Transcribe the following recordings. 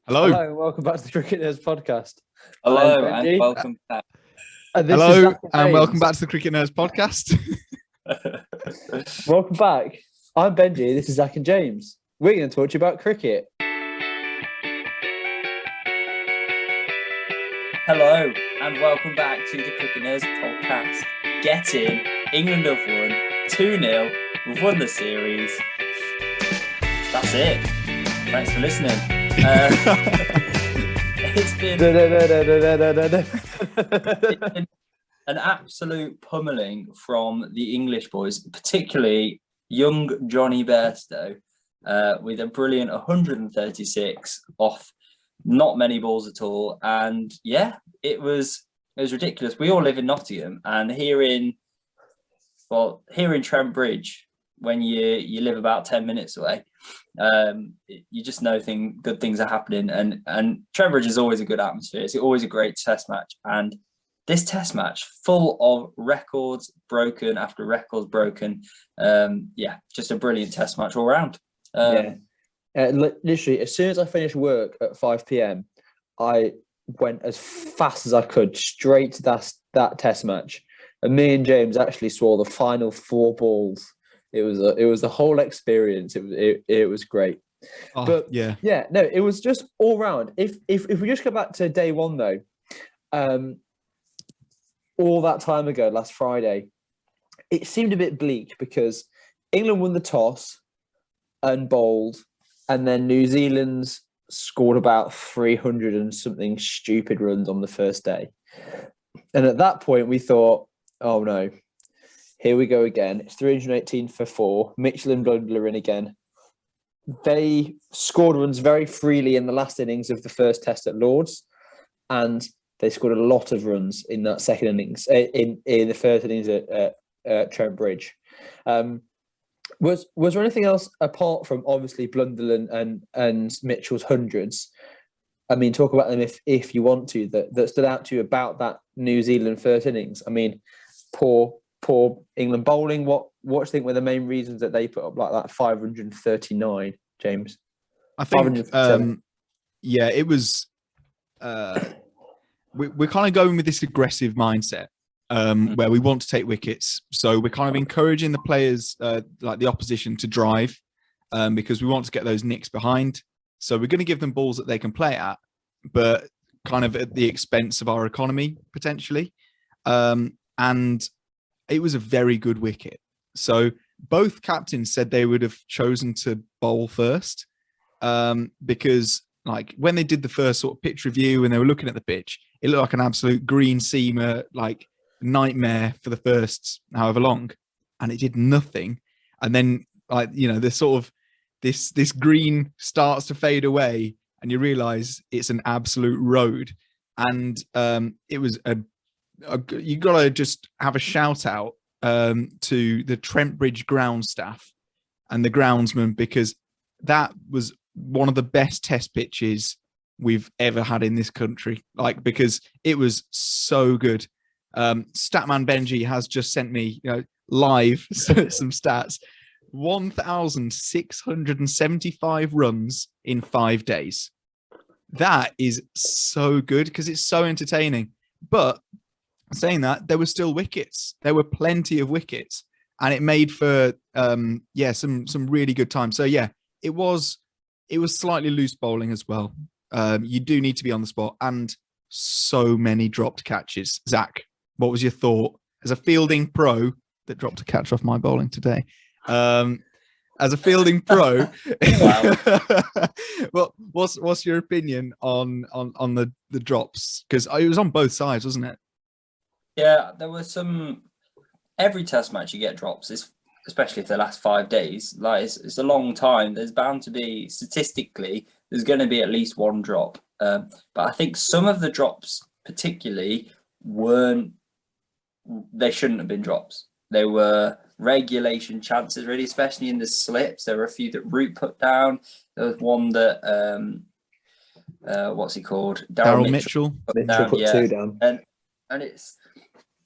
Hello. Hello, and welcome back to the Cricket Nerds podcast. Hello and welcome back. And this is Hello, Zach and welcome James. back to the Cricket Nerds podcast. Welcome back. I'm Benji. This is Zach and James. We're going to talk to you about cricket. Hello and welcome back to the Cricket Nerds podcast. Get in. England have won 2-0. We've won the series. That's it. Thanks for listening. It's been an absolute pummeling from the English boys, particularly young Johnny BAIRSTOW, with a brilliant 136 off not many balls at all. And yeah, it was ridiculous. We all live in Nottingham, and here in Trent Bridge, when you live about 10 minutes away, you just know good things are happening, and Trent Bridge is always a good atmosphere. It's always a great test match, and this test match full of records broken after records broken. Just a brilliant test match all round. Literally, as soon as I finished work at 5 p.m, I went as fast as I could straight to that test match, and me and James actually saw the final 4 balls. It was a whole experience. It was great. It was just all round. If we just go back to day one though, all that time ago, last Friday, it seemed a bit bleak because England won the toss and bowled, and then New Zealand's scored about 300 and something stupid runs on the first day. And at that point we thought, oh no, here we go again. It's 318 for 4. Mitchell and Blundell in again. They scored runs very freely in the last innings of the first test at Lords, and they scored a lot of runs in that second innings, in the first innings at Trent Bridge. Was there anything else apart from obviously Blundell and Mitchell's hundreds? I mean, talk about them if you want to, that stood out to you about that New Zealand first innings. I mean, poor England bowling. What do you think were the main reasons that they put up like that 539, James? I think, it was. We're kind of going with this aggressive mindset where we want to take wickets. So we're kind of encouraging the players, like the opposition, to drive because we want to get those nicks behind. So we're going to give them balls that they can play at, but kind of at the expense of our economy potentially. And it was a very good wicket. So both captains said they would have chosen to bowl first because, like, when they did the first sort of pitch review and they were looking at the pitch, it looked like an absolute green seamer, like nightmare for the first however long, and it did nothing. And then, like, the sort of this green starts to fade away, and you realise it's an absolute road. And it was you got to just have a shout out to the Trent Bridge ground staff and the groundsman, because that was one of the best test pitches we've ever had in this country, because it was so good. Statman Benji has just sent me live some stats. 1,675 runs in 5 days. That is so good because it's so entertaining. But saying that, there were still wickets. There were plenty of wickets, and it made for some really good time. So yeah, it was slightly loose bowling as well. You do need to be on the spot, and so many dropped catches. Zach, what was your thought as a fielding pro that dropped a catch off my bowling today? As a fielding pro, well, what's your opinion on the drops? Because it was on both sides, wasn't it? Yeah, there was some. Every test match you get drops, especially for the last 5 days. Like it's a long time. There's bound to be, statistically, there's going to be at least one drop. But I think some of the drops, particularly, they shouldn't have been drops. They were regulation chances, really, especially in the slips. There were a few that Root put down. There was one that what's he called? Daryl Mitchell put 2 down. And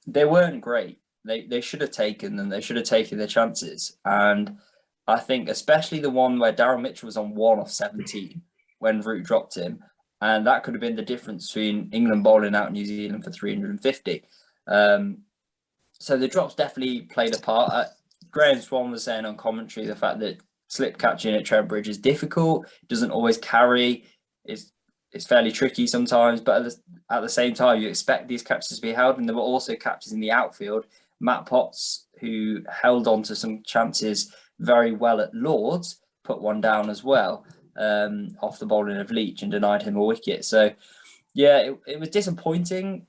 they weren't great. They should have taken them. They should have taken their chances. And I think especially the one where Daryl Mitchell was on 1 of 17. when Root dropped him, and that could have been the difference between England bowling out New Zealand for 350. So the drops definitely played a part. Graham Swan was saying on commentary the fact that slip catching at Trent Bridge is difficult, doesn't always carry, it's fairly tricky sometimes, but at the same time, you expect these catches to be held, and there were also catches in the outfield. Matt Potts, who held on to some chances very well at Lords, put one down as well off the bowling of Leach and denied him a wicket. So, yeah, it was disappointing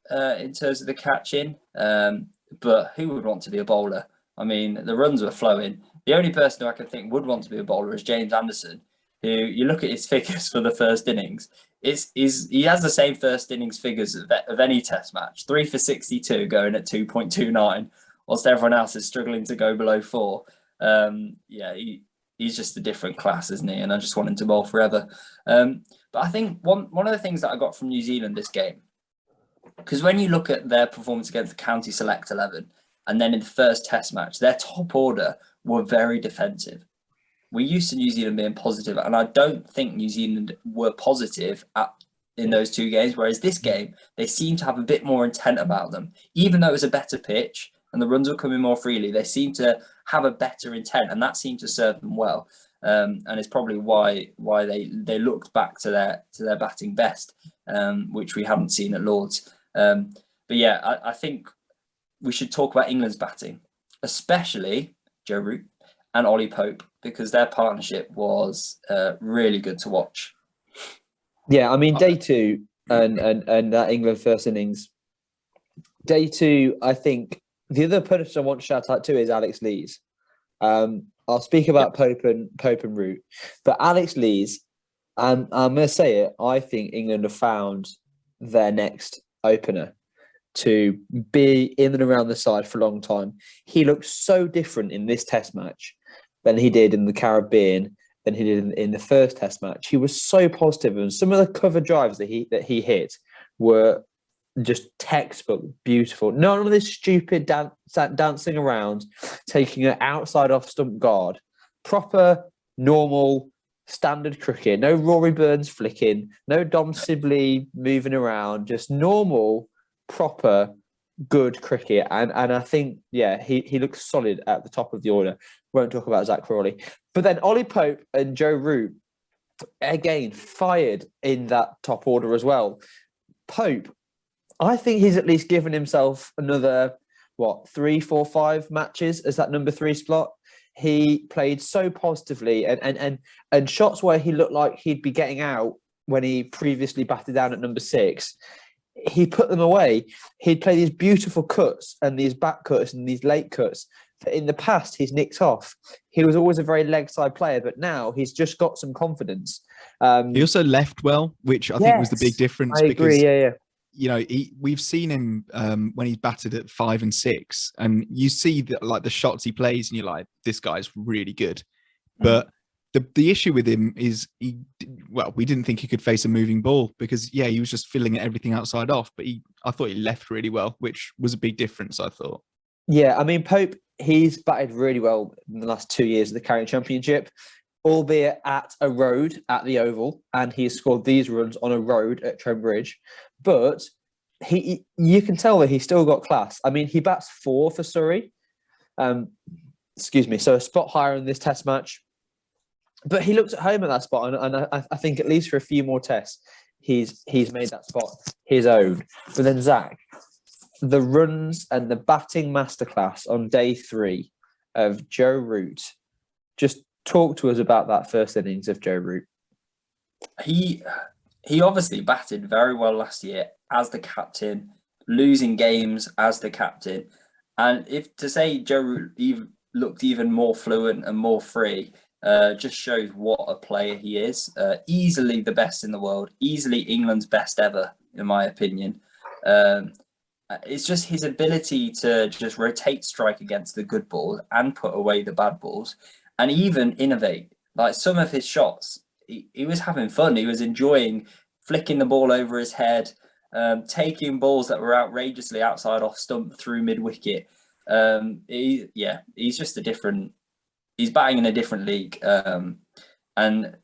in terms of the catching, but who would want to be a bowler? I mean, the runs were flowing. The only person who I can think would want to be a bowler is James Anderson, who you look at his figures for the first innings. He has the same first innings figures of any Test match: 3 for 62, going at 2.29, whilst everyone else is struggling to go below 4. He's just a different class, isn't he? And I just want him to bowl forever. But I think one of the things that I got from New Zealand this game, because when you look at their performance against the County Select 11, and then in the first Test match, their top order were very defensive. We're used to New Zealand being positive, and I don't think New Zealand were positive in those 2 games, whereas this game, they seem to have a bit more intent about them. Even though it was a better pitch and the runs were coming more freely, they seem to have a better intent, and that seemed to serve them well. And it's probably why they looked back to their batting best, which we haven't seen at Lords. But yeah, I think we should talk about England's batting, especially Joe Root and Ollie Pope, because their partnership was really good to watch. Yeah, I mean, day 2 and that England first innings. Day 2, I think the other person I want to shout out to is Alex Lees. I'll speak about Pope and Root, but Alex Lees, I'm going to say it, I think England have found their next opener to be in and around the side for a long time. He looked so different in this Test match than he did in the Caribbean, than he did in the first Test match. He was so positive, and some of the cover drives that he hit were just textbook beautiful. None of this stupid dancing around, taking an outside off stump guard. Proper, normal, standard cricket. No Rory Burns flicking, no Dom Sibley moving around. Just normal, proper, good cricket. And I think, yeah, he looks solid at the top of the order. Won't talk about Zach Crawley. But then Ollie Pope and Joe Root, again, fired in that top order as well. Pope, I think he's at least given himself another, 3, 4, 5 matches as that number 3 slot. He played so positively, and shots where he looked like he'd be getting out when he previously batted down at number 6, he put them away. He'd play these beautiful cuts and these back cuts and these late cuts that in the past he's nicked off. He was always a very leg side player, but now he's just got some confidence. He also left well, which I think was the big difference. I agree, yeah. You know, we've seen him when he's batted at 5 and 6, and you see that, like, the shots he plays, and you're like, this guy's really good. But the issue with him is we didn't think he could face a moving ball, because he was just filling everything outside off. But I thought he left really well, which was a big difference, I thought. Yeah, I mean, Pope, he's batted really well in the last 2 years of the Carrier Championship, albeit at a road at the Oval, and he's scored these runs on a road at Trent Bridge. But you can tell that he's still got class. I mean, he bats 4 for Surrey. So a spot higher in this Test match. But he looks at home at that spot, and I think at least for a few more tests, he's made that spot his own. But then Zach, the runs and the batting masterclass on day 3 of Joe Root. Just talk to us about that first innings of Joe Root. He obviously batted very well last year as the captain, losing games as the captain. And if to say Joe Root looked even more fluent and more free, just shows what a player he is. Easily the best in the world, easily England's best ever, in my opinion. It's just his ability to just rotate strike against the good balls and put away the bad balls, and even innovate. Like some of his shots, he was having fun. He was enjoying flicking the ball over his head, taking balls that were outrageously outside off stump through mid wicket. He's just he's batting in a different league, and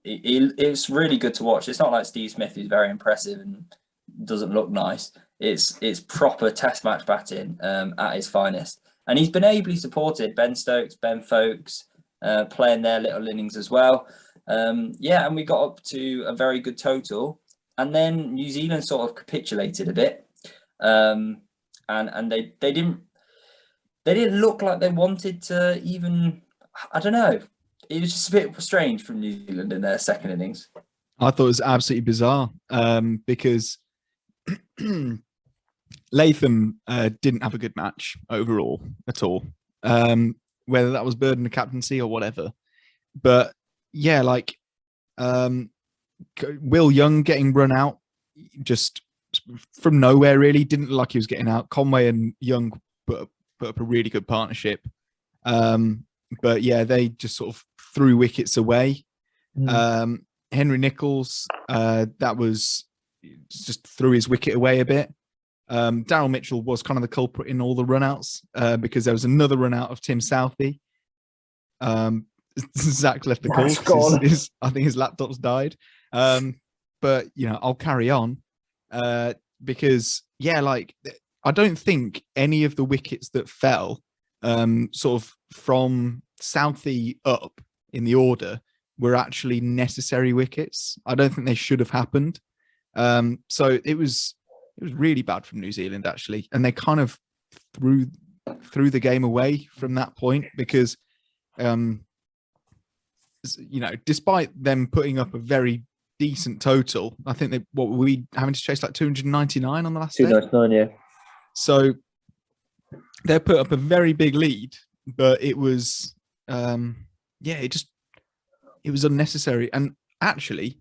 it's really good to watch. It's not like Steve Smith, who's very impressive and doesn't look nice. It's proper Test match batting at his finest, and he's been ably supported. Ben Stokes, Ben Folkes playing their little innings as well. And we got up to a very good total, and then New Zealand sort of capitulated a bit, and they didn't look like they wanted to even. I don't know. It was just a bit strange from New Zealand in their second innings. I thought it was absolutely bizarre because Latham didn't have a good match overall at all, whether that was burden of captaincy or whatever. But yeah, like Will Young getting run out just from nowhere, really didn't look like he was getting out. Conway and Young put up a really good partnership. But yeah, they just sort of threw wickets away. Henry Nicholls, that was just threw his wicket away a bit. Daryl Mitchell was kind of the culprit in all the runouts because there was another run out of Tim Southey. Zach left the call. I think his laptop's died. But I'll carry on because like I don't think any of the wickets that fell sort of from Southey up in the order were actually necessary wickets. I don't think they should have happened. So it was really bad from New Zealand actually, and they kind of threw the game away from that point because despite them putting up a very decent total, I think we having to chase like 299 on the last 299, yeah. So they put up a very big lead, but it was it was unnecessary. And actually,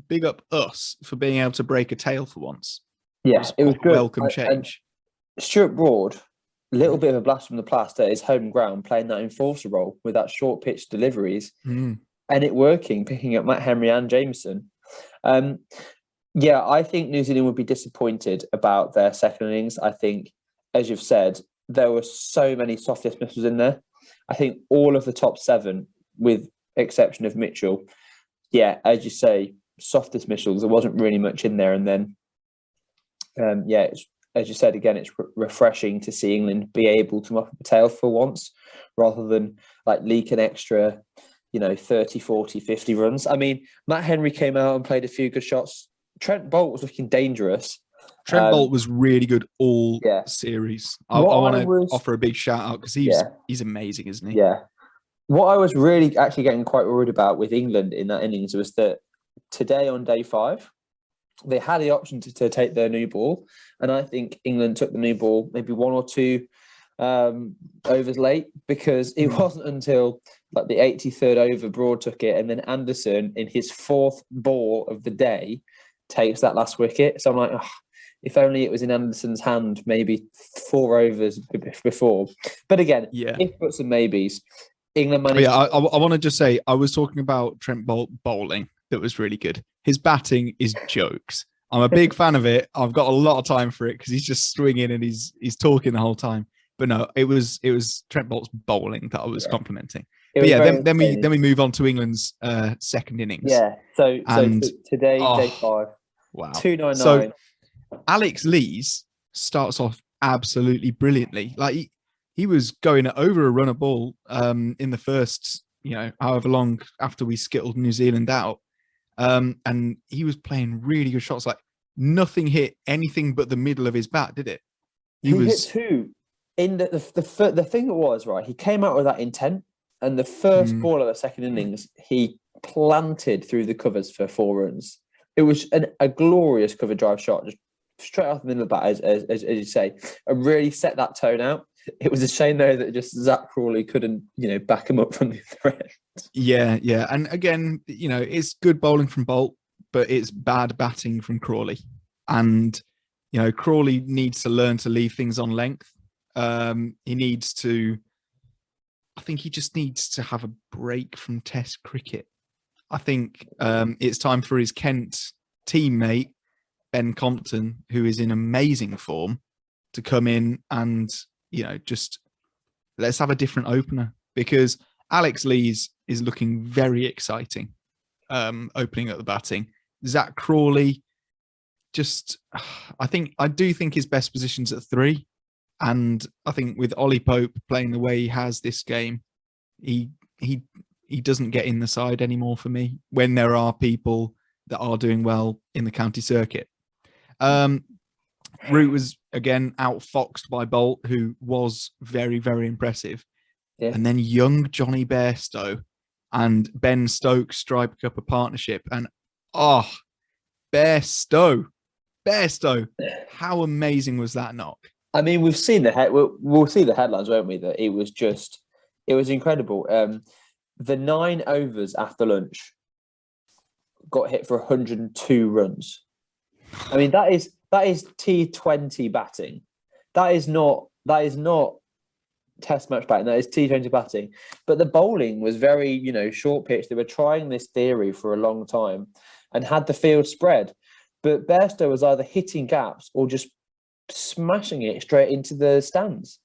big up us for being able to break a tail for once. Yeah, it was good. Welcome change. Stuart Broad, a little bit of a blast from the past at his home ground, playing that enforcer role with that short pitch deliveries, and it working, picking up Matt Henry and Jameson. I think New Zealand would be disappointed about their second innings. I think, as you've said, there were so many soft dismissals in there. I think all of the top 7, with exception of Mitchell, as you say, soft dismissals. There wasn't really much in there, and then as you said again, it's refreshing to see England be able to mop up a tail for once, rather than like leak an extra 30, 40, 50 runs. I mean, Matt Henry came out and played a few good shots. Trent Bolt was looking dangerous. Trent Bolt was really good all series. I want to offer a big shout out because he's amazing, isn't he? Yeah. What I was really actually getting quite worried about with England in that innings was that today on day 5, they had the option to take their new ball, and I think England took the new ball maybe 1 or 2 overs late, because it wasn't until like the 83rd over Broad took it, and then Anderson in his 4th ball of the day takes that last wicket. So I'm like, if only it was in Anderson's hand maybe 4 overs before. But again, if buts and maybes, England managed. I want to just say, I was talking about Trent Bolt bowling. That was really good. His batting is jokes. I'm a big fan of it. I've got a lot of time for it because he's just swinging and he's talking the whole time. But no, it was Trent Bolt's bowling that I was complimenting. But then we move on to England's second innings. Yeah. So today, day 5. Wow. 299. So Alex Lees starts off absolutely brilliantly. Like he was going over a run of ball in the first, however long after we skittled New Zealand out. And he was playing really good shots. Like nothing hit anything but the middle of his bat, did it? He hit 2. In the thing that was, right, he came out with that intent, and the first ball of the second innings, he planted through the covers for 4 runs. It was a glorious cover drive shot, just straight off the middle of the bat, as you say, and really set that tone out. It was a shame though that just Zach Crawley couldn't, back him up from the other end. Yeah. And again, it's good bowling from Bolt, but it's bad batting from Crawley. And, Crawley needs to learn to leave things on length. He just needs to have a break from Test cricket. I think it's time for his Kent teammate, Ben Compton, who is in amazing form, to come in and, just let's have a different opener, because Alex Lees is looking very exciting. opening up the batting. Zach Crawley, I do think his best position's at 3. And I think with Ollie Pope playing the way he has this game, he doesn't get in the side anymore for me when there are people that are doing well in the county circuit. Root was again outfoxed by Bolt, who was very, very impressive. Yeah. And then young Johnny Bairstow and Ben Stokes strike up a partnership. And Bairstow, how amazing was that knock? I mean, we've seen we'll see the headlines, won't we? That it was incredible. The 9 overs after lunch got hit for 102 runs. I mean, that is T20 batting. That is not Test match batting. That is T20 batting. But the bowling was very, short pitch. They were trying this theory for a long time and had the field spread. But Bairstow was either hitting gaps or just smashing it straight into the stands.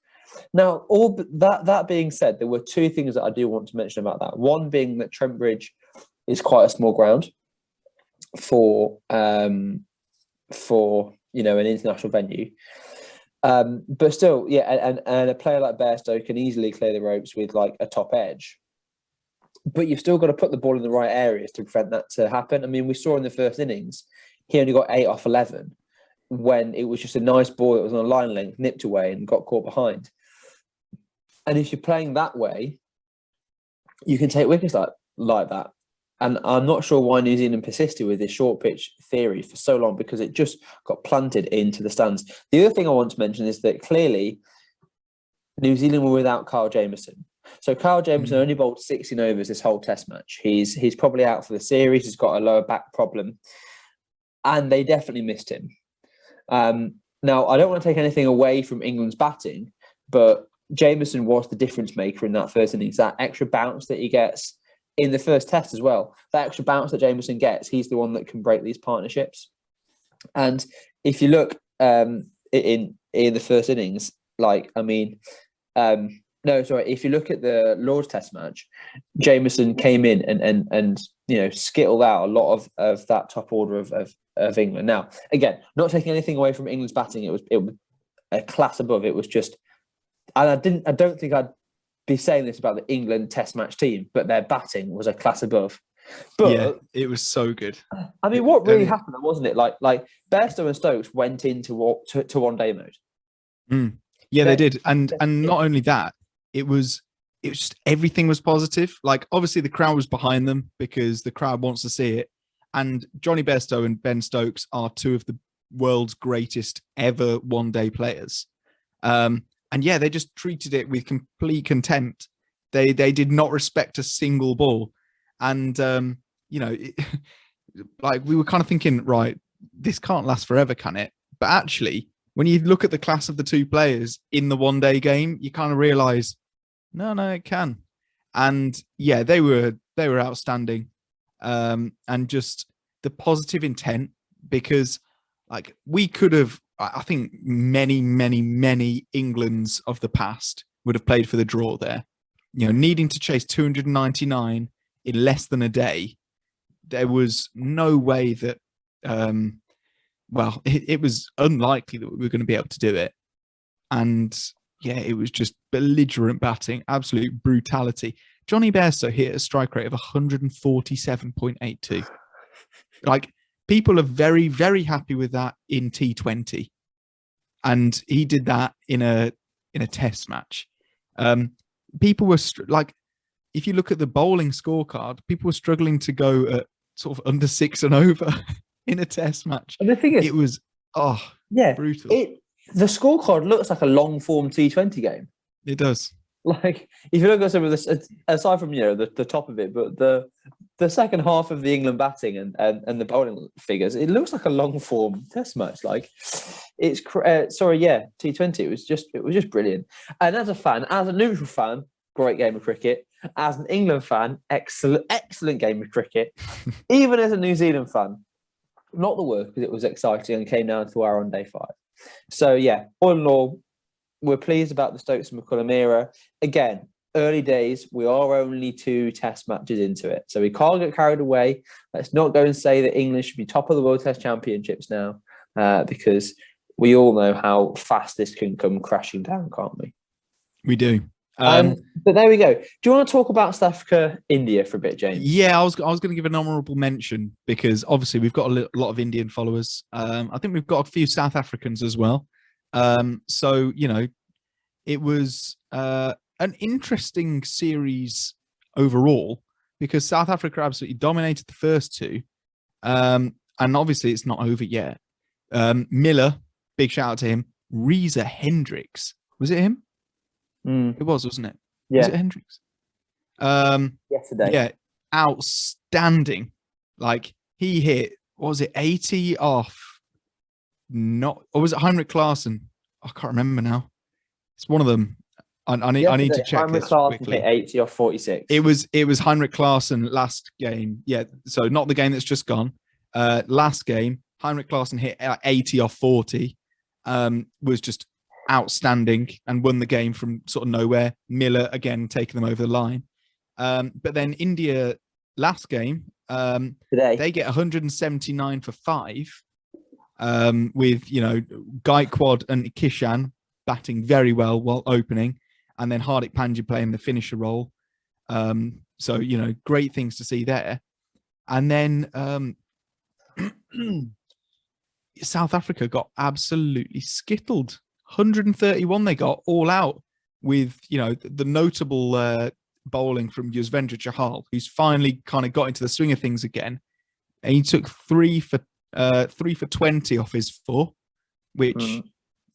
Now, all that being said, there were 2 things that I do want to mention about that. One being that Trent Bridge is quite a small ground for an international venue. But still, and a player like Bairstow can easily clear the ropes with like a top edge. But you've still got to put the ball in the right areas to prevent that to happen. I mean, we saw in the first innings, he only got 8 off 11 when it was just a nice ball that was on a line length, nipped away and got caught behind. And if you're playing that way, you can take wickets like that. And I'm not sure why New Zealand persisted with this short pitch theory for so long, because it just got planted into the stands. The other thing I want to mention is that clearly New Zealand were without Kyle Jamieson. So Kyle Jamieson only bowled 16 overs this whole Test match. He's probably out for the series. He's got a lower back problem. And they definitely missed him. Now, I don't want to take anything away from England's batting, but Jamieson was the difference maker in that first innings. That extra bounce that he gets in the first Test as well, that extra bounce that Jamieson gets, he's the one that can break these partnerships. And if you look in the first innings, if you look at the Lord's Test match, Jamieson came in and skittled out a lot of that top order of England. Now, again, not taking anything away from England's batting, it was a class above. It was just, and I don't think I'd be saying this about the England Test match team, but their batting was a class above. But yeah, it was so good. I mean, what really happened, wasn't it? Like Bairstow and Stokes went into one-day mode. Yeah, they did, and not only that, it was just everything was positive. Like, obviously the crowd was behind them because the crowd wants to see it. And Johnny Bairstow and Ben Stokes are 2 of the world's greatest ever one-day players. And yeah, they just treated it with complete contempt. They did not respect a single ball. And, like we were kind of thinking, right, this can't last forever, can it? But actually, when you look at the class of the 2 players in the one-day game, you kind of realize, no, it can. And yeah, they were outstanding. And just the positive intent, because like we could have, I think many, many, many Englands of the past would have played for the draw there. Needing to chase 299 in less than a day, there was no way that, it was unlikely that we were going to be able to do it. And yeah, it was just belligerent batting, absolute brutality. Johnny Bairstow hit a strike rate of 147.82. Like, people are very, very happy with that in T20. And he did that in a Test match. People were if you look at the bowling scorecard, people were struggling to go at sort of under 6 and over in a Test match. And the thing is, it was brutal. The scorecard looks like a long form T20 game. It does. Like, if you look at some of this, aside from the top of it, but the second half of the England batting and the bowling figures, it looks like a long form Test match. Like, it's T20. It was just brilliant. And as a neutral fan, great game of cricket. As an England fan, excellent game of cricket. Even as a New Zealand fan, not the worst, because it was exciting and came down to our on day 5. So yeah, all in all, we're pleased about the Stokes and McCullum era. Again, early days. We are only 2 test matches into it, so we can't get carried away. Let's not go and say that England should be top of the World Test Championships now, because we all know how fast this can come crashing down, can't we? We do. But there we go. Do you want to talk about South Africa, India for a bit, James? Yeah, I was going to give an honourable mention because obviously we've got a lot of Indian followers. I think we've got a few South Africans as well. So, you know, it was an interesting series overall because South Africa absolutely dominated the first 2. And obviously it's not over yet. Miller, big shout out to him. Reza Hendricks. Was it him? It was, wasn't it? Yeah. Was it Hendricks? Yesterday. Yeah, outstanding. Like he hit, what was it, 80 off? Not, or was it Heinrich Klaassen? I can't remember now. It's one of them. I need to check Heinrich this Klaassen quickly. hit 80 off 46. It was Heinrich Klaassen last game. Yeah, so not the game that's just gone. Last game, Heinrich Klaassen hit 80 off 40. Was just outstanding and won the game from sort of nowhere. Miller again taking them over the line. But then India last game, Today they get 179 for 5. With, you know, Gaikwad and Kishan batting very well while opening, and then Hardik Pandya playing the finisher role. So, you know, great things to see there. And then South Africa got absolutely skittled. 131 they got all out with, you know, the notable bowling from Yuzvendra Chahal, who's finally kind of got into the swing of things again. And he took 3 for 20 off his 4, which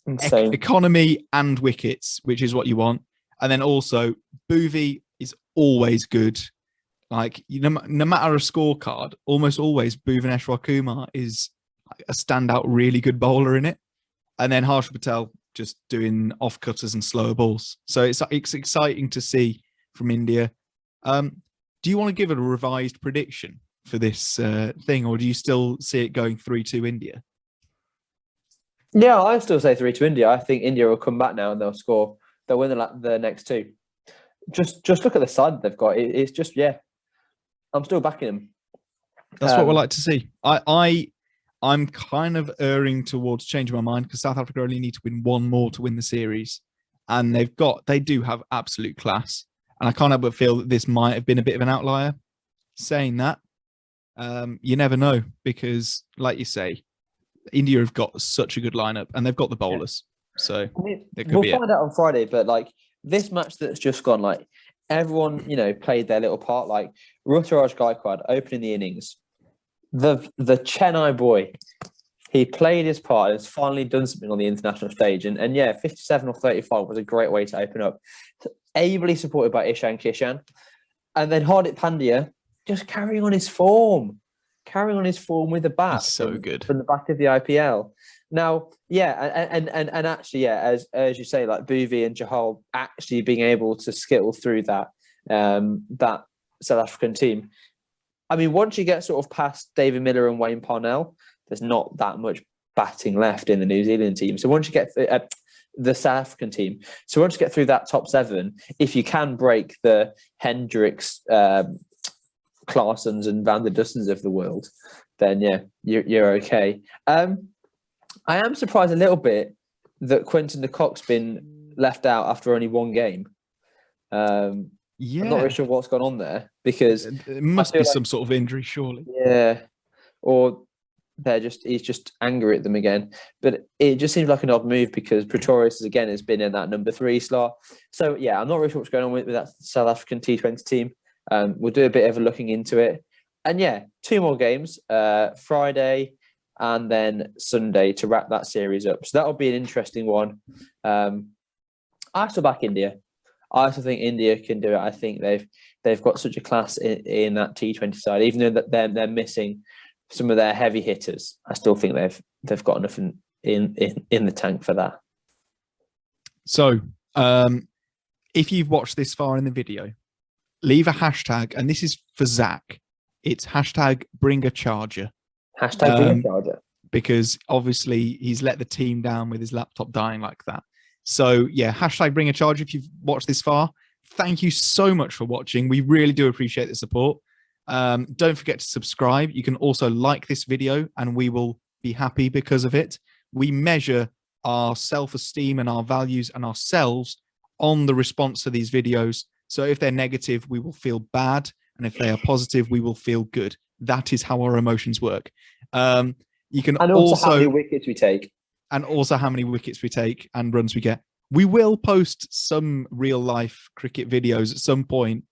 economy and wickets, which is what you want. And then also Bhuvi is always good. Like, you know, no matter a scorecard, almost always Bhuvaneshwar Kumar is a standout, really good bowler in it. And then Harshal Patel just doing off cutters and slower balls. So it's exciting to see from India. Do you want to give it a revised prediction for this thing, or do you still see it going 3-2 India? Yeah, I still say 3-2 India. I think India will come back now and they'll score. They'll win the next 2. Just look at the side they've got. It's just, yeah, I'm still backing them. That's what we like to see. I'm kind of erring towards changing my mind because South Africa only need to win 1 more to win the series, and they do have absolute class. And I can't help but feel that this might have been a bit of an outlier. Saying that, you never know because, like you say, India have got such a good lineup and they've got the bowlers. So we'll find out on Friday. But like this match that's just gone, like everyone, you know, played their little part. Like Ruturaj Gaikwad opening the innings, the Chennai boy, he played his part and has finally done something on the international stage. And yeah, 57 or 35 was a great way to open up. Ably supported by Ishan Kishan, and then Hardik Pandya just carrying on his form with the bat. He's so good from the back of the IPL. Now, yeah, and actually, yeah, as you say, like Bhuvi and Chahal actually being able to skittle through that that South African team. I mean, once you get sort of past David Miller and Wayne Parnell, there's not that much batting left in the New Zealand team. So once you get the South African team, so once you get through that top 7, if you can break the Hendricks, Klaassens and Van der Dussens of the world, then yeah, you're okay. I am surprised a little bit that Quinton de Kock's been left out after only 1 game. Yeah, I'm not really sure what's gone on there because it must be some sort of injury, surely. Yeah, or he's just angry at them again. But it just seems like an odd move because Pretorius again has been in that number 3 slot. So yeah, I'm not really sure what's going on with that South African T20 team. We'll do a bit of a looking into it. And yeah, 2 more games, Friday and then Sunday to wrap that series up. So that'll be an interesting one. I still back India. I also think India can do it. I think they've got such a class in that T20 side, even though that they're missing some of their heavy hitters. I still think they've got enough in the tank for that. So, if you've watched this far in the video, leave a hashtag, and this is for Zach. It's hashtag bring a charger. Hashtag bring a charger. Because obviously he's let the team down with his laptop dying like that. So yeah, hashtag bring a charger if you've watched this far. thank you so much for watching. We really do appreciate the support. Don't forget to subscribe. You can also like this video and we will be happy because of it. We measure our self-esteem and our values and ourselves on the response to these videos. So if they're negative, we will feel bad. And if they are positive, we will feel good. That is how our emotions work. You can also how many wickets we take. And also how many wickets we take and runs we get. We will post some real life cricket videos at some point.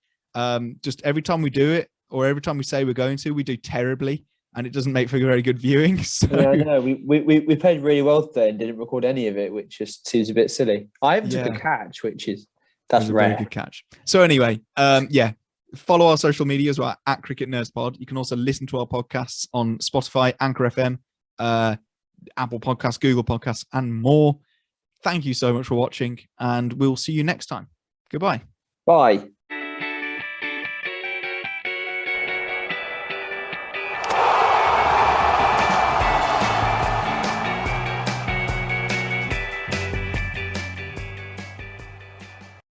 Just every time we do it, or every time we say we're going to, we do terribly, and it doesn't make for very good viewing. So. Yeah, no, we played really well today and didn't record any of it, which just seems a bit silly. I even took a catch, that's rare. A very good catch. So anyway, yeah, follow our social media as well at Cricket Nerds Pod. You can also listen to our podcasts on Spotify, Anchor FM, Apple Podcasts, Google Podcasts, and more. Thank you so much for watching, and we'll see you next time. Goodbye. Bye.